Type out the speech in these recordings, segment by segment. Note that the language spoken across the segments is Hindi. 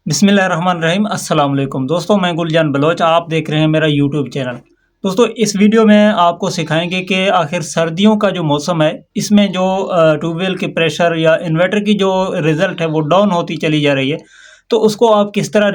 बिस्मिल्लाहिर्रहमानिर्रहीम अस्सलाम वालेकुम दोस्तों, मैं गुलजान बलोच। आप देख रहे हैं मेरा यूट्यूब चैनल। दोस्तों, इस वीडियो में आपको सिखाएंगे कि आखिर सर्दियों का जो मौसम है, इसमें जो ट्यूबवेल के प्रेशर या इन्वर्टर की जो रिज़ल्ट है वो डाउन होती चली जा रही है, तो उसको आप किस तरह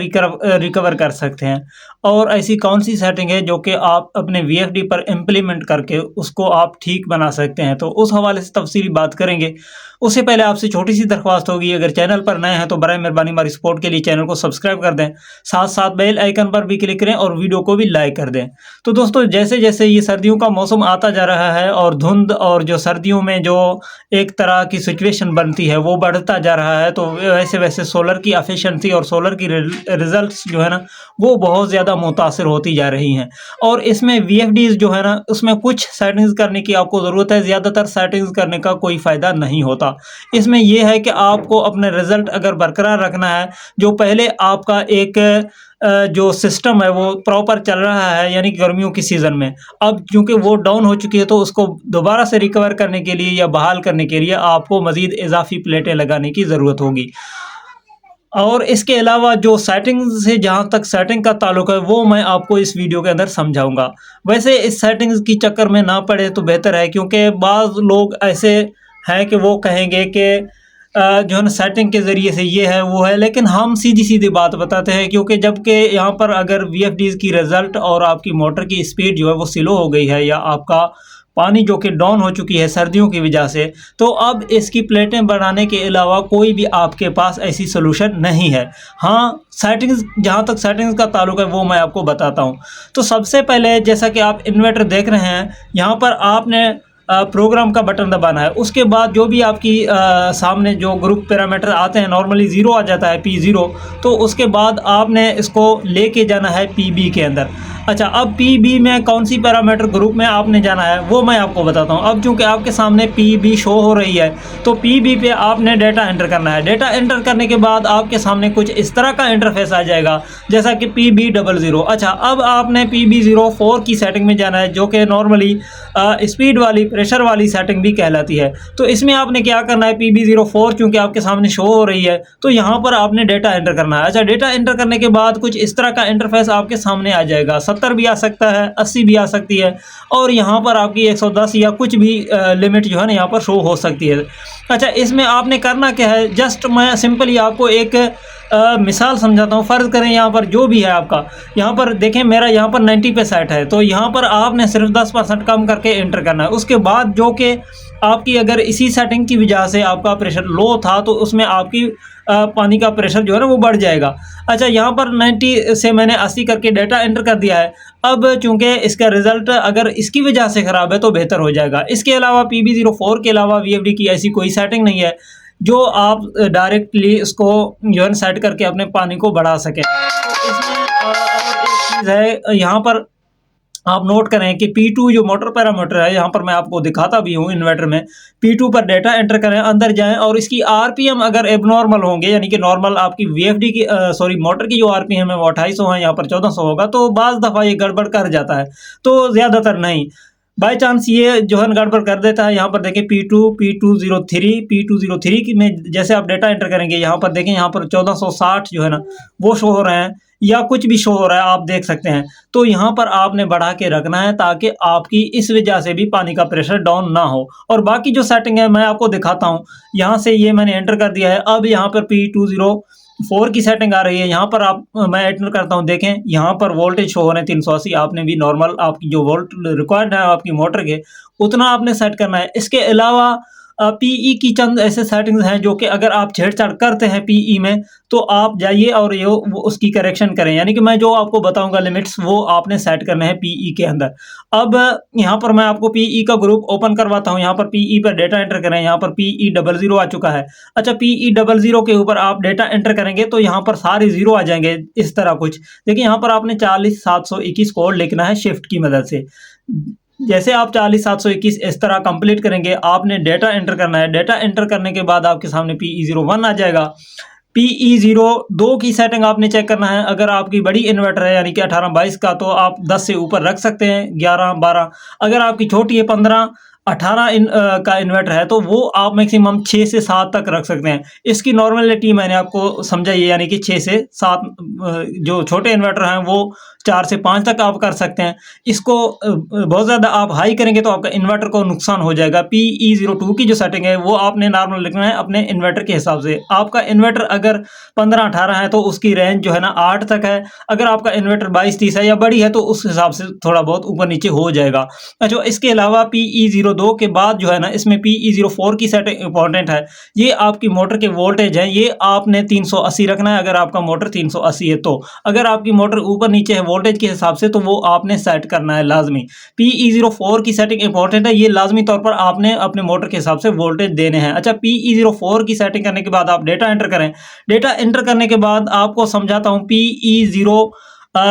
रिकवर कर सकते हैं और ऐसी कौन सी सेटिंग है जो कि आप अपने वीएफडी पर इम्प्लीमेंट करके उसको आप ठीक बना सकते हैं, तो उस हवाले से तफसीली बात करेंगे। उससे पहले आपसे छोटी सी दरख्वास्त होगी, अगर चैनल पर नए हैं तो बराए मेहरबानी हमारी सपोर्ट के लिए चैनल को सब्सक्राइब कर दें, साथ साथ बेल आइकन पर भी क्लिक करें और वीडियो को भी लाइक कर दें। तो दोस्तों, जैसे जैसे ये सर्दियों का मौसम आता जा रहा है और धुंध और जो सर्दियों में जो एक तरह की सिचुएशन बनती है वो बढ़ता जा रहा है, तो वैसे वैसे सोलर की एफिशिएंसी और सोलर की रिजल्ट्स जो है ना वो बहुत ज़्यादा मुतासिर होती जा रही हैं। और इसमें वीएफडीज जो है ना उसमें कुछ सेटिंग्स करने की आपको ज़रूरत है, ज़्यादातर सेटिंग्स करने का कोई फ़ायदा नहीं होता। इसमें यह है कि आपको अपने रिज़ल्ट अगर बरकरार रखना है, जो पहले आपका एक जो सिस्टम है वो प्रॉपर चल रहा है, यानी गर्मियों की सीज़न में, अब चूँकि वो डाउन हो चुकी है तो उसको दोबारा से रिकवर करने के लिए या बहाल करने के लिए आपको मज़ीद इज़ाफ़ी प्लेटें लगाने की ज़रूरत होगी। और इसके अलावा जो सेटिंग से जहाँ तक सेटिंग का ताल्लुक है वो मैं आपको इस वीडियो के अंदर समझाऊंगा। वैसे इस सेटिंग्स की चक्कर में ना पड़े तो बेहतर है, क्योंकि बाज़ लोग ऐसे हैं कि वो कहेंगे कि जो है ना सेटिंग के ज़रिए से ये है वो है, लेकिन हम सीधी सीधी बात बताते हैं, क्योंकि जबकि यहाँ पर अगर वीएफडीज़ की रिज़ल्ट और आपकी मोटर की स्पीड जो है वो स्लो हो गई है या आपका पानी जो कि डाउन हो चुकी है सर्दियों की वजह से, तो अब इसकी प्लेटें बढ़ाने के अलावा कोई भी आपके पास ऐसी सोल्यूशन नहीं है। हाँ, सेटिंग्स, जहाँ तक सेटिंग्स का ताल्लुक है वो मैं आपको बताता हूँ। तो सबसे पहले, जैसा कि आप इन्वर्टर देख रहे हैं, यहाँ पर आपने प्रोग्राम का बटन दबाना है। उसके बाद जो भी आपकी सामने जो ग्रुप पैरामीटर आते हैं, नॉर्मली ज़ीरो आ जाता है, P0, तो उसके बाद आपने इसको लेके जाना है PB के अंदर। अच्छा, अब PB में कौन सी पैरामीटर ग्रुप में आपने जाना है वो मैं आपको बताता हूँ। अब चूँकि आपके सामने PB शो हो रही है, तो PB पे आपने डेटा एंटर करना है। डेटा एंटर करने के बाद आपके सामने कुछ इस तरह का इंटरफेस आ जाएगा, जैसा कि PB00। अच्छा, अब आपने PB04 की सेटिंग में जाना है, जो कि नॉर्मली स्पीड वाली, प्रेशर वाली सेटिंग भी कहलाती है। तो इसमें आपने क्या करना है, PB04 चूँकि आपके सामने शो हो रही है, तो यहाँ पर आपने डेटा एंटर करना है। अच्छा, डेटा एंटर करने के बाद कुछ इस तरह का इंटरफेस आपके सामने आ जाएगा। 70 भी आ सकता है, 80 भी आ सकती है, और यहाँ पर आपकी 110 या कुछ भी लिमिट जो है ना यहाँ पर शो हो सकती है। अच्छा, इसमें आपने करना क्या है, जस्ट मैं सिंपली आपको एक मिसाल समझाता हूँ। फ़र्ज़ करें यहाँ पर जो भी है आपका, यहाँ पर देखें मेरा यहाँ पर 90 पे सेट है, तो यहाँ पर आपने सिर्फ 10% कम करके एंटर करना है। उसके बाद जो कि आपकी अगर इसी सेटिंग की वजह से आपका प्रेशर लो था, तो उसमें आपकी पानी का प्रेशर जो है ना वो बढ़ जाएगा। अच्छा, यहाँ पर 90 से मैंने 80 करके डेटा एंटर कर दिया है। अब चूँकि इसका रिज़ल्ट अगर इसकी वजह से ख़राब है तो बेहतर हो जाएगा। इसके अलावा PB04 के अलावा वीएफडी की ऐसी कोई सेटिंग नहीं है जो आप डायरेक्टली इसको जो है सेट करके अपने पानी को बढ़ा सकें। तो इसमें और एक चीज़ है, यहाँ पर आप नोट करें कि P2 जो मोटर पैरामीटर है, यहाँ पर मैं आपको दिखाता भी हूँ इन्वर्टर में। P2 पर डेटा एंटर करें, अंदर जाएं और इसकी आरपीएम अगर एबनॉर्मल होंगे, यानी कि नॉर्मल आपकी वीएफडी की मोटर की जो आरपीएम है वो 2800 है, यहाँ पर 1400 होगा, तो बाज़ दफ़ा ये गड़बड़ कर जाता है, तो ज़्यादातर नहीं। बाय चांस ये जो है गड़बड़ कर देता है। यहाँ पर देखें P203 की में जैसे आप डेटा एंटर करेंगे, यहाँ पर देखें, यहाँ पर 1460 जो है ना वो शो हो रहे हैं, या कुछ भी शो हो रहा है, आप देख सकते हैं। तो यहाँ पर आपने बढ़ा के रखना है ताकि आपकी इस वजह से भी पानी का प्रेशर डाउन ना हो। और बाकी जो सेटिंग है मैं आपको दिखाता हूँ। यहाँ से ये मैंने एंटर कर दिया है। अब यहाँ पर P204 की सेटिंग आ रही है। यहाँ पर आप मैं एंटर करता हूँ, देखें यहाँ पर वोल्टेज शो हो रहे हैं 380। आपने भी नॉर्मल आपकी जो वोल्ट रिक्वायर्ड है आपकी मोटर के, उतना आपने सेट करना है। इसके अलावा पीई की चंद ऐसे सेटिंग्स हैं जो कि अगर आप छेड़छाड़ करते हैं पीई में, तो आप जाइए और ये उसकी करेक्शन करें, यानी कि मैं जो आपको बताऊंगा लिमिट्स वो आपने सेट करने हैं पीई के अंदर। अब यहाँ पर मैं आपको पीई का ग्रुप ओपन करवाता हूँ। यहाँ पर पीई पर डेटा एंटर करें, यहाँ पर PE00 आ चुका है। अच्छा, PE00 के ऊपर आप डेटा एंटर करेंगे तो यहाँ पर सारे जीरो आ जाएंगे इस तरह कुछ। देखिए, यहाँ पर आपने 40721 कोड लिखना है शिफ्ट की मदद से। जैसे आप 40721 इस तरह कंप्लीट करेंगे, आपने डेटा एंटर करना है। डेटा एंटर करने के बाद आपके सामने PE01 आ जाएगा। PE02 की सेटिंग आपने चेक करना है। अगर आपकी बड़ी इन्वर्टर है यानी कि 18-22 का, तो आप 10 से ऊपर रख सकते हैं, 11-12। अगर आपकी छोटी है 15, 18 का इन्वर्टर है तो वो आप मैक्सिमम 6 से 7 तक रख सकते हैं। इसकी नॉर्मलिटी मैंने आपको समझाई है, यानी कि 6 से 7 जो छोटे इन्वर्टर हैं वो 4 से 5 तक आप कर सकते हैं। इसको बहुत ज़्यादा आप हाई करेंगे तो आपका इन्वर्टर को नुकसान हो जाएगा। PE02 की जो सेटिंग है वो आपने नॉर्मल लिखना है अपने इन्वर्टर के हिसाब से। आपका इन्वर्टर अगर 15-18 है तो उसकी रेंज जो है ना 8 तक है। अगर आपका इन्वर्टर 22-30 है या बड़ी है तो उस हिसाब से थोड़ा बहुत ऊपर नीचे हो जाएगा। अच्छा, इसके अलावा PE02 के बाद जो है ना इसमें PE04 की सेटिंग इंपॉर्टेंट है। ये आपकी मोटर के वोल्टेज है, ये आपने 380 रखना है अगर आपका मोटर 380 है तो। अगर आपकी मोटर ऊपर नीचे है वोल्टेज के हिसाब से तो वो आपने सेट करना है लाजमी। PE04 की सेटिंग इंपॉर्टेंट है, ये लाजमी तौर पर आपने अपने मोटर के हिसाब से वोल्टेज देने हैं। अच्छा, PE04 की सेटिंग करने के बाद आप डेटा एंटर करें। डेटा एंटर करने के बाद आपको समझाता हूँ PE0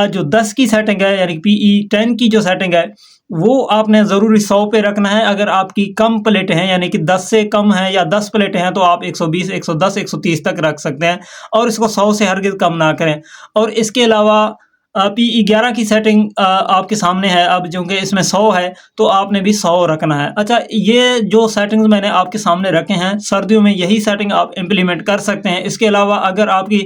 जो 10 की सेटिंग है, यानी PE10 की जो सेटिंग है वो आपने ज़रूरी 100 पे रखना है। अगर आपकी कम प्लेटें हैं यानी कि 10 से कम है या 10 प्लेटें हैं तो आप 120, 110, 130 तक रख सकते हैं और इसको 100 से हरगिज़ कम ना करें। और इसके अलावा PE11 की सेटिंग आपके सामने है। अब चूँकि इसमें 100 है तो आपने भी 100 रखना है। अच्छा, ये जो सेटिंग्स मैंने आपके सामने रखे हैं सर्दियों में यही सेटिंग आप इम्प्लीमेंट कर सकते हैं। इसके अलावा अगर आपकी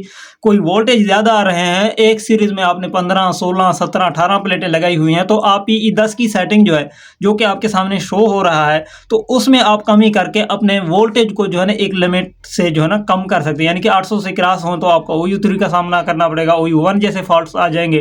कोई वोल्टेज ज़्यादा आ रहे हैं, एक सीरीज़ में आपने 15, 16, 17, 18 प्लेटें लगाई हुई हैं तो आप PE10 की सेटिंग जो है, जो कि आपके सामने शो हो रहा है, तो उसमें आप कमी करके अपने वोल्टेज को जो है ना एक लिमिट से जो है ना कम कर सकते हैं। यानी कि 800 से क्रॉस हो तो आपको OU3 का सामना करना पड़ेगा, OU1 जैसे फॉल्ट्स आ जाएंगे।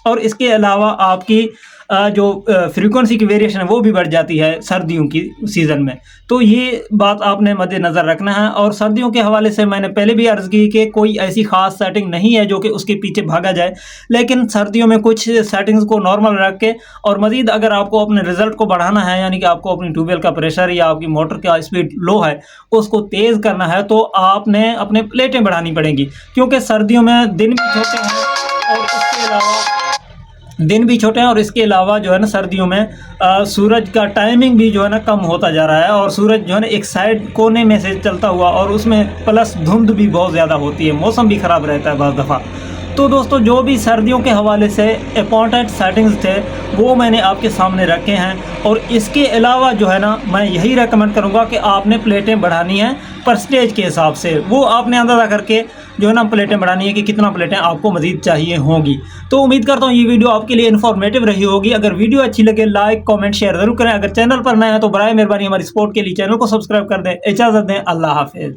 और इसके अलावा आपकी जो फ्रीक्वेंसी की वेरिएशन है वो भी बढ़ जाती है सर्दियों की सीज़न में। तो ये बात आपने मद्देनज़र रखना है। और सर्दियों के हवाले से मैंने पहले भी अर्ज़ की कि कोई ऐसी ख़ास सेटिंग नहीं है जो कि उसके पीछे भागा जाए, लेकिन सर्दियों में कुछ सेटिंग्स को नॉर्मल रख के और मज़ीद अगर आपको अपने रिज़ल्ट को बढ़ाना है, यानी कि आपको अपनी ट्यूबवेल का प्रेशर या आपकी मोटर का स्पीड लो है उसको तेज़ करना है, तो आपने अपने प्लेटें बढ़ानी पड़ेंगी, क्योंकि सर्दियों में दिन भी छोटे हैं और इसके अलावा जो है ना सर्दियों में सूरज का टाइमिंग भी जो है ना कम होता जा रहा है और सूरज जो है ना एक साइड कोने में से चलता हुआ, और उसमें प्लस धुंध भी बहुत ज़्यादा होती है, मौसम भी ख़राब रहता है बाज़ दफ़ा। तो दोस्तों, जो भी सर्दियों के हवाले से इंपॉर्टेंट सेटिंग्स थे वो मैंने आपके सामने रखे हैं। और इसके अलावा जो है ना मैं यही रेकमेंड करूँगा कि आपने प्लेटें बढ़ानी है परसेंटेज के हिसाब से। वो आपने अंदाज़ा करके जो है ना प्लेटें बढ़ानी है कि कितना प्लेटें आपको मज़ीद चाहिए होंगी। तो उम्मीद करता हूँ ये वीडियो आपके लिए इन्फॉर्मेटिव रही होगी। अगर वीडियो अच्छी लगे लाइक, कमेंट, शेयर ज़रूर करें। अगर चैनल पर नए हैं तो बराए मेहरबानी हमारी सपोर्ट के लिए चैनल को सब्सक्राइब कर दें। इजाज़त दें, अल्लाह हाफ़िज़।